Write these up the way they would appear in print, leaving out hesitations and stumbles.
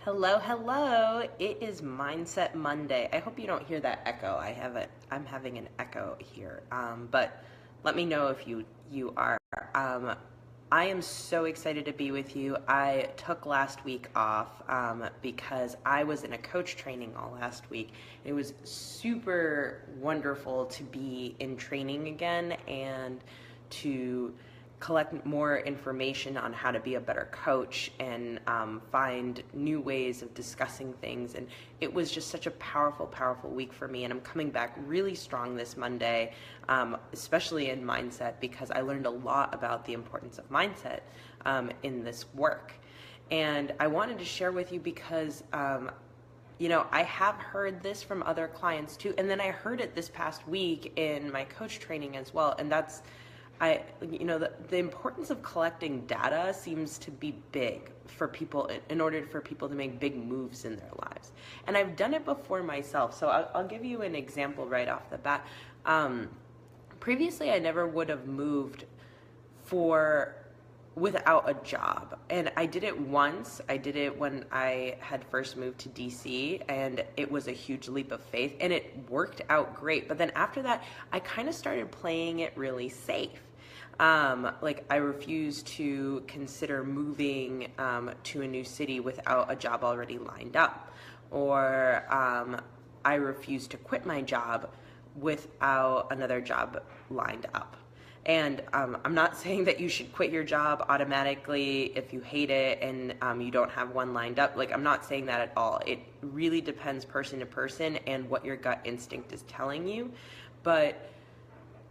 Hello, hello. It is Mindset Monday. I hope you don't hear that echo. I'm having an echo here. But let me know if you are. I am so excited to be with you. I took last week off because I was in a coach training all last week. It was super wonderful to be in training again and to collect more information on how to be a better coach and find new ways of discussing things. And it was just such a powerful week for me. And I'm coming back really strong this Monday, especially in mindset, because I learned a lot about the importance of mindset in this work. And I wanted to share with you because I have heard this from other clients too. And then I heard it this past week in my coach training as well. And that's the importance of collecting data seems to be big for people in order for people to make big moves in their lives. And I've done it before myself. So I'll give you an example right off the bat. Previously, I never would have moved without a job. And I did it once. I did it when I had first moved to DC, and it was a huge leap of faith, and it worked out great. But then after that, I kind of started playing it really safe. I refused to consider moving to a new city without a job already lined up, or I refused to quit my job without another job lined up. And I'm not saying that you should quit your job automatically if you hate it and you don't have one lined up. I'm not saying that at all. It really depends person to person and what your gut instinct is telling you. But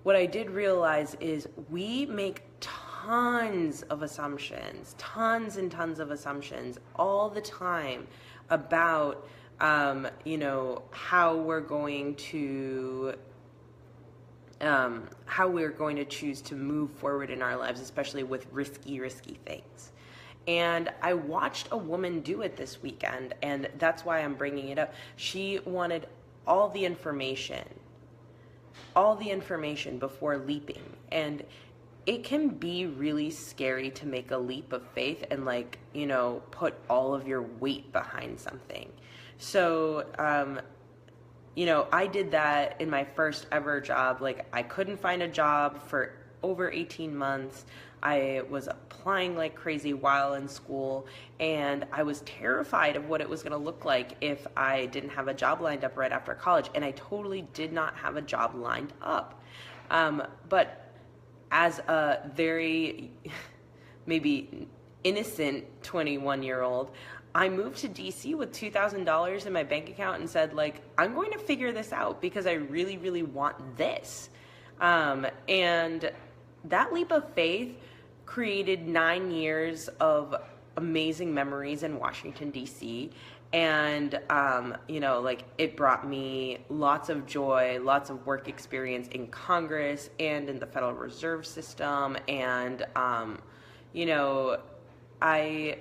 what I did realize is we make tons and tons of assumptions all the time about, how we're going to choose to move forward in our lives, especially with risky things. And I watched a woman do it this weekend, and that's why I'm bringing it up. She wanted all the information before leaping. And it can be really scary to make a leap of faith and put all of your weight behind something. So, I did that in my first ever job. I couldn't find a job for over 18 months. I was applying like crazy while in school, and I was terrified of what it was going to look like if I didn't have a job lined up right after college, and I totally did not have a job lined up. But as a very maybe innocent 21-year-old, I moved to DC with $2,000 in my bank account and said, I'm going to figure this out because I really, really want this. And that leap of faith created 9 years of amazing memories in Washington, D.C. And, it brought me lots of joy, lots of work experience in Congress and in the Federal Reserve System. And, I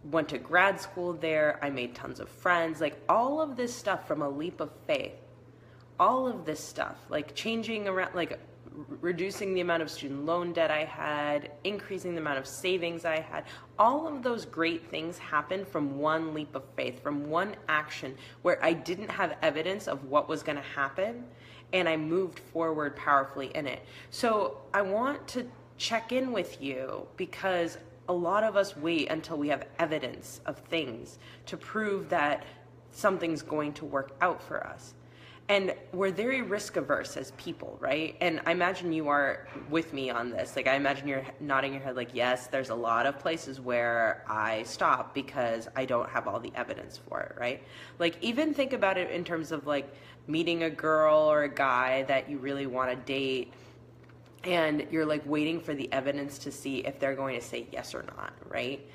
went to grad school there. I made tons of friends. All of this stuff from a leap of faith, all of this stuff, changing around, reducing the amount of student loan debt I had, increasing the amount of savings I had, all of those great things happened from one leap of faith, from one action where I didn't have evidence of what was going to happen, and I moved forward powerfully in it. So I want to check in with you because a lot of us wait until we have evidence of things to prove that something's going to work out for us. And we're very risk averse as people, right? And I imagine you are with me on this. I imagine you're nodding your head yes, there's a lot of places where I stop because I don't have all the evidence for it, right? Even think about it in terms of meeting a girl or a guy that you really want to date, and you're waiting for the evidence to see if they're going to say yes or not, right?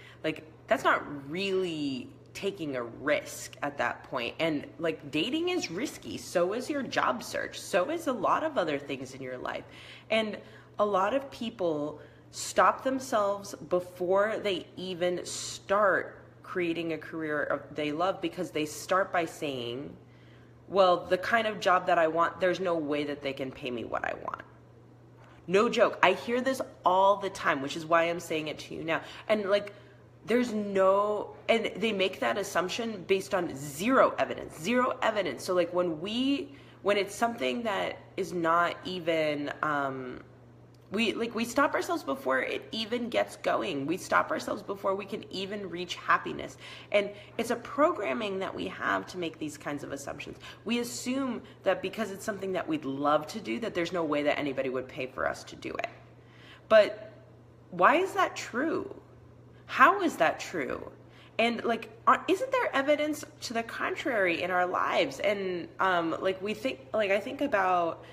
That's not really taking a risk at that point. And dating is risky. So is your job search. So is a lot of other things in your life. And a lot of people stop themselves before they even start creating a career they love because they start by saying, well, the kind of job that I want, there's no way that they can pay me what I want. No joke. I hear this all the time, which is why I'm saying it to you now. And there's no, and they make that assumption based on zero evidence. So like when it's something that is not even, we stop ourselves before it even gets going. We stop ourselves before we can even reach happiness. And it's a programming that we have to make these kinds of assumptions. We assume that because it's something that we'd love to do, that there's no way that anybody would pay for us to do it. But why is that true? How is that true? And like, isn't there evidence to the contrary in our lives? And I think about,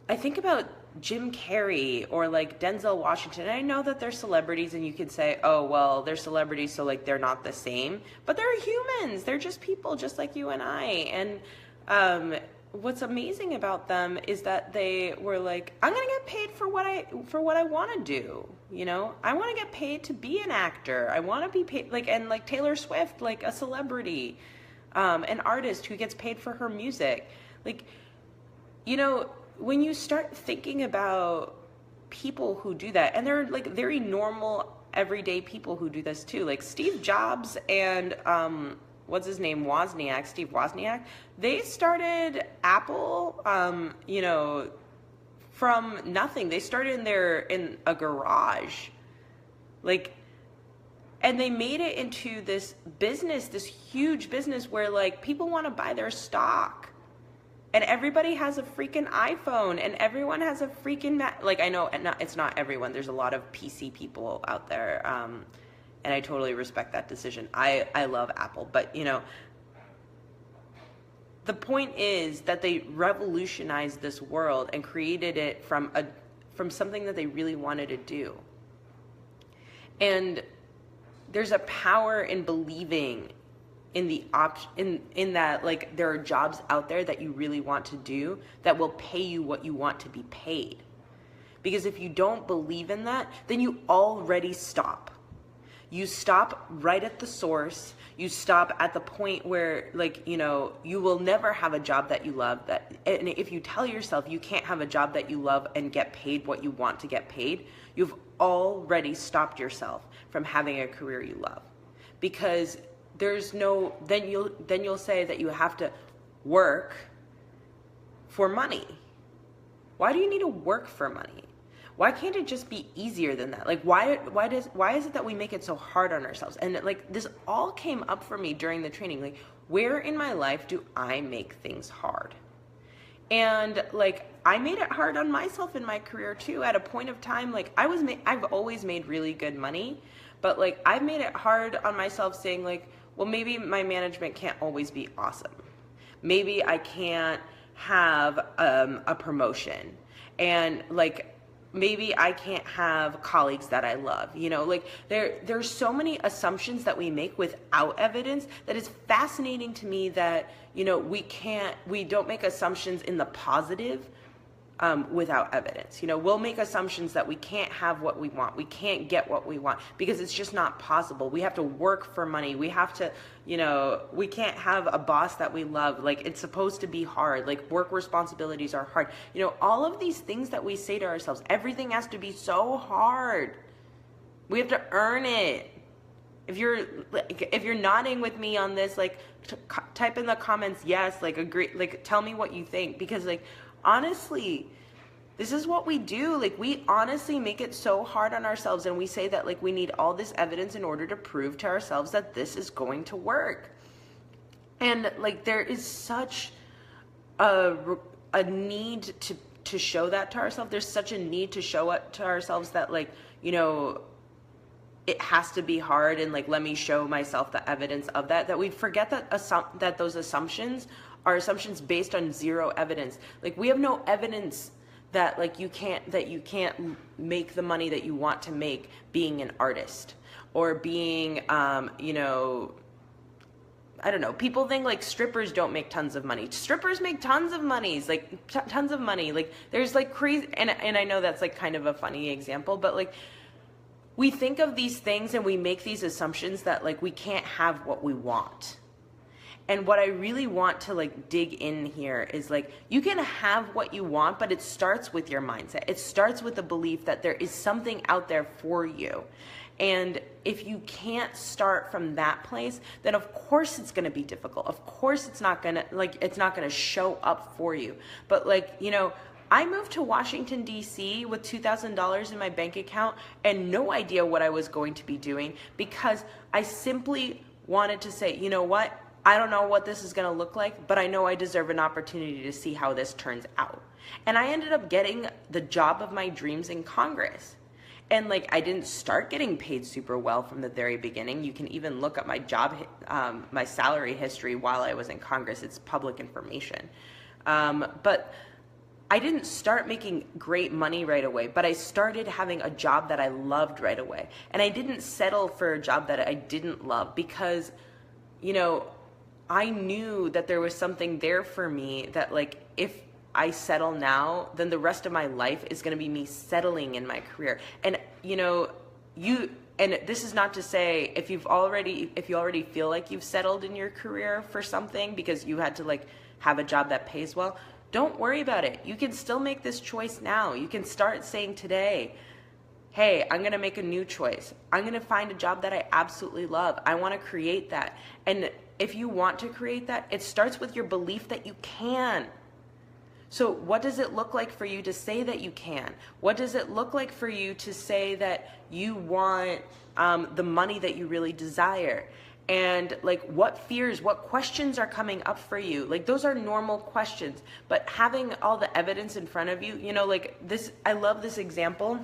I think about Jim Carrey or like Denzel Washington. And I know that they're celebrities and you could say, oh, well, they're celebrities, so like they're not the same. But they're humans. They're just people just like you and I. And what's amazing about them is that they were like, I'm going to get paid for what I want to do. I want to get paid to be an actor. I want to be paid like Taylor Swift, like a celebrity, an artist who gets paid for her music. Like, when you start thinking about people who do that, and they're like very normal, everyday people who do this too, like Steve Jobs and what's his name, Steve Wozniak, they started Apple, from nothing. They started in a garage, and they made it into this business, this huge business where like people want to buy their stock. And everybody has a freaking iPhone, and everyone has a freaking I know it's not everyone. There's a lot of PC people out there, and I totally respect that decision. I love Apple, but the point is that they revolutionized this world and created it from something that they really wanted to do. And there's a power in believing in the in that like there are jobs out there that you really want to do that will pay you what you want to be paid. Because if you don't believe in that, then you already stop. You stop right at the source. You stop at the point where you will never have a job that you love. And if you tell yourself you can't have a job that you love and get paid what you want to get paid, you've already stopped yourself from having a career you love. Because then you'll say that you have to work for money. Why do you need to work for money? Why can't it just be easier than that? Like, why is it that we make it so hard on ourselves? And like, this all came up for me during the training. Like, where in my life do I make things hard? And like, I made it hard on myself in my career too. At a point of time, like I've always made really good money, but like I've made it hard on myself saying like, well, maybe my management can't always be awesome. Maybe I can't have a promotion, and like maybe I can't have colleagues that I love. There's so many assumptions that we make without evidence that is fascinating to me that we don't make assumptions in the positive without evidence. We'll make assumptions that we can't have what we want. We can't get what we want because it's just not possible. We have to work for money. We have to, we can't have a boss that we love. Like, it's supposed to be hard. Like, work responsibilities are hard. All of these things that we say to ourselves, everything has to be so hard. We have to earn it. If you're nodding with me on this, like, type in the comments, yes, like, agree, like, tell me what you think, because like, honestly, this is what we do. Like, we honestly make it so hard on ourselves, and we say that like we need all this evidence in order to prove to ourselves that this is going to work. And like, there is such a need to show that to ourselves. There's such a need to show it to ourselves that like, it has to be hard, and like, let me show myself the evidence of that we forget that those assumptions are assumptions based on zero evidence. Like, we have no evidence that like you can't make the money that you want to make being an artist, or being I don't know, people think like strippers don't make tons of money. Strippers make tons of money, like tons of money. Like, there's like crazy, and I know that's like kind of a funny example, but like, we think of these things and we make these assumptions that like we can't have what we want. And what I really want to like dig in here is like, you can have what you want, but it starts with your mindset. It starts with the belief that there is something out there for you. And if you can't start from that place, then of course it's going to be difficult. Of course it's not going to show up for you. But like, you know, I moved to Washington, D.C. with $2,000 in my bank account and no idea what I was going to be doing, because I simply wanted to say, you know what? I don't know what this is going to look like, but I know I deserve an opportunity to see how this turns out. And I ended up getting the job of my dreams in Congress. And like, I didn't start getting paid super well from the very beginning. You can even look up my my salary history while I was in Congress. It's public information. But I didn't start making great money right away, but I started having a job that I loved right away. And I didn't settle for a job that I didn't love, because, you know, I knew that there was something there for me, that like, if I settle now, then the rest of my life is going to be me settling in my career. And, you know, and this is not to say if you already feel like you've settled in your career for something because you had to like have a job that pays well, don't worry about it. You can still make this choice now. You can start saying today, hey, I'm going to make a new choice. I'm going to find a job that I absolutely love. I want to create that. And if you want to create that, it starts with your belief that you can. So what does it look like for you to say that you can? What does it look like for you to say that you want the money that you really desire? And like, what fears, what questions are coming up for you? Like, those are normal questions, but having all the evidence in front of you, you know, like this, I love this example.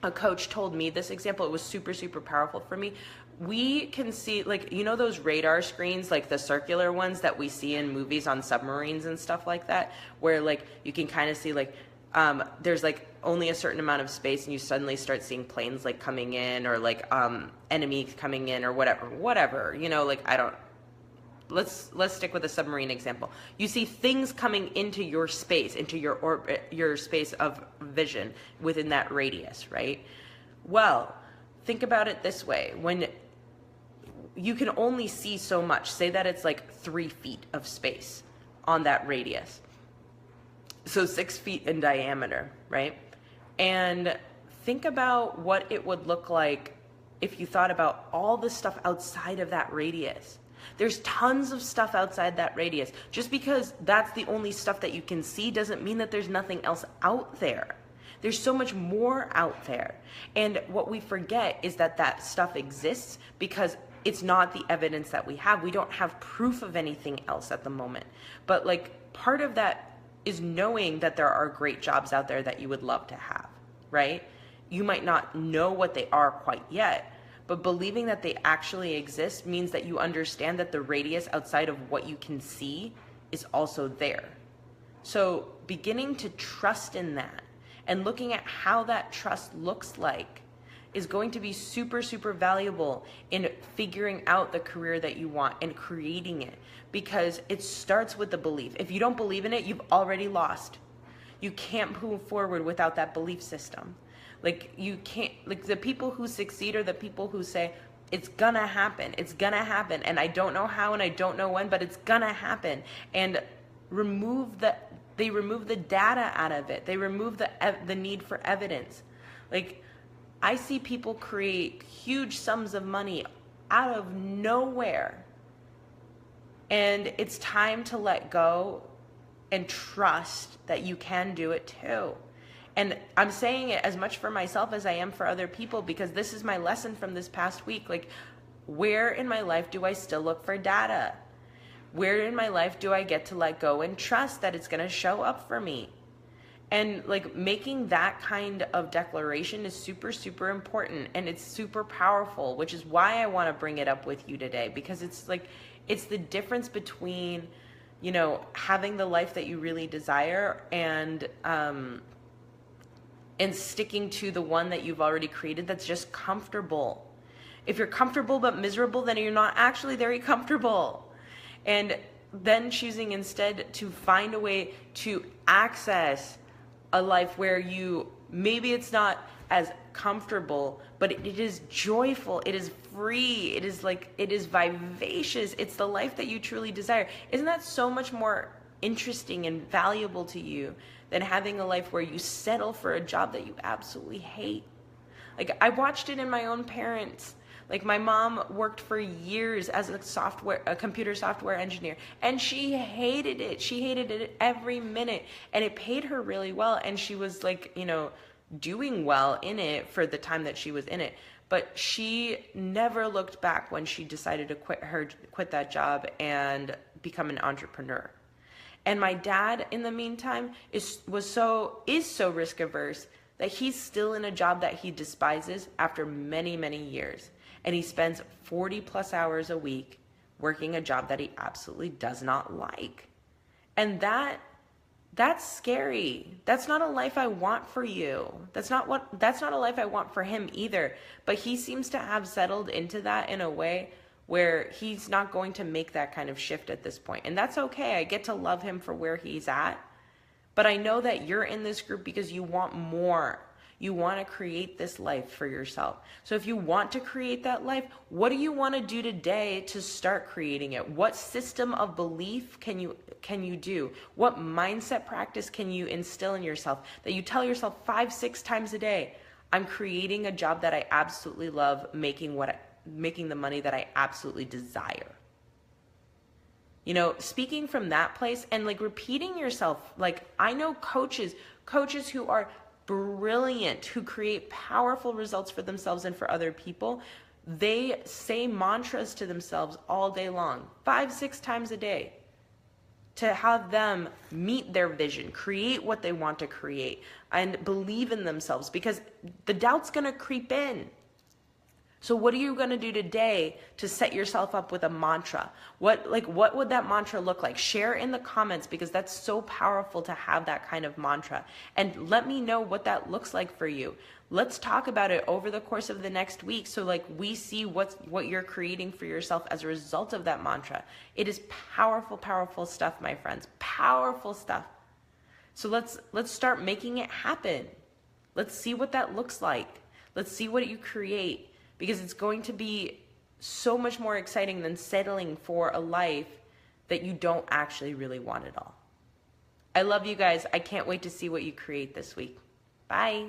A coach told me this example. It was super, super powerful for me. We can see, like, you know, those radar screens, like the circular ones that we see in movies on submarines and stuff like that, where like you can kind of see like there's like only a certain amount of space and you suddenly start seeing planes like coming in, or like enemies coming in, or whatever, you know, like let's stick with the submarine example. You see things coming into your space, into your orbit, your space of vision within that radius, right? Well, think about it this way. When you can only see so much, say that it's like 3 feet of space on that radius. So 6 feet in diameter, right? And think about what it would look like if you thought about all the stuff outside of that radius. There's tons of stuff outside that radius. Just because that's the only stuff that you can see doesn't mean that there's nothing else out there. There's so much more out there. And what we forget is that that stuff exists because it's not the evidence that we have. We don't have proof of anything else at the moment. But like, part of that is knowing that there are great jobs out there that you would love to have, right? You might not know what they are quite yet, but believing that they actually exist means that you understand that the radius outside of what you can see is also there. So beginning to trust in that and looking at how that trust looks like is going to be super, super valuable in figuring out the career that you want and creating it, because it starts with the belief. If you don't believe in it, you've already lost. You can't move forward without that belief system. Like, you can't, like, the people who succeed are the people who say, it's gonna happen, and I don't know how and I don't know when, but it's gonna happen. And they remove the data out of it. They remove the need for evidence. Like, I see people create huge sums of money out of nowhere. And it's time to let go and trust that you can do it too. And I'm saying it as much for myself as I am for other people, because this is my lesson from this past week. Like, where in my life do I still look for data? Where in my life do I get to let go and trust that it's going to show up for me? And like, making that kind of declaration is super, super important, and it's super powerful, which is why I want to bring it up with you today, because it's like, it's the difference between, you know, having the life that you really desire and sticking to the one that you've already created that's just comfortable. If you're comfortable but miserable, then you're not actually very comfortable. And then choosing instead to find a way to access a life where maybe it's not as comfortable, but it is joyful, it is free, it is vivacious, it's the life that you truly desire. Isn't that so much more interesting and valuable to you than having a life where you settle for a job that you absolutely hate? Like, I watched it in my own parents. Like, my mom worked for years as a computer software engineer, and she hated it. She hated it every minute, and it paid her really well, and she was like, doing well in it for the time that she was in it. But she never looked back when she decided to quit that job and become an entrepreneur. And my dad, in the meantime, is so risk averse that he's still in a job that he despises after many, many years. And he spends 40 plus hours a week working a job that he absolutely does not like. And that's scary. That's not a life I want for you. That's not a life I want for him either. But he seems to have settled into that in a way where he's not going to make that kind of shift at this point. And that's okay. I get to love him for where he's at. But I know that you're in this group because you want more. You want to create this life for yourself. So if you want to create that life, what do you want to do today to start creating it? What system of belief can you do? What mindset practice can you instill in yourself that you tell yourself 5-6 times a day, I'm creating a job that I absolutely love, making the money that I absolutely desire. Speaking from that place and like repeating yourself, like I know coaches who are brilliant, who create powerful results for themselves and for other people. They say mantras to themselves all day long, 5-6 times a day, to have them meet their vision, create what they want to create, and believe in themselves, because the doubt's going to creep in. So what are you going to do today to set yourself up with a mantra? What would that mantra look like? Share in the comments, because that's so powerful to have that kind of mantra. And let me know what that looks like for you. Let's talk about it over the course of the next week, so like we see what you're creating for yourself as a result of that mantra. It is powerful, powerful stuff, my friends. Powerful stuff. So let's start making it happen. Let's see what that looks like. Let's see what you create. Because it's going to be so much more exciting than settling for a life that you don't actually really want at all. I love you guys. I can't wait to see what you create this week. Bye.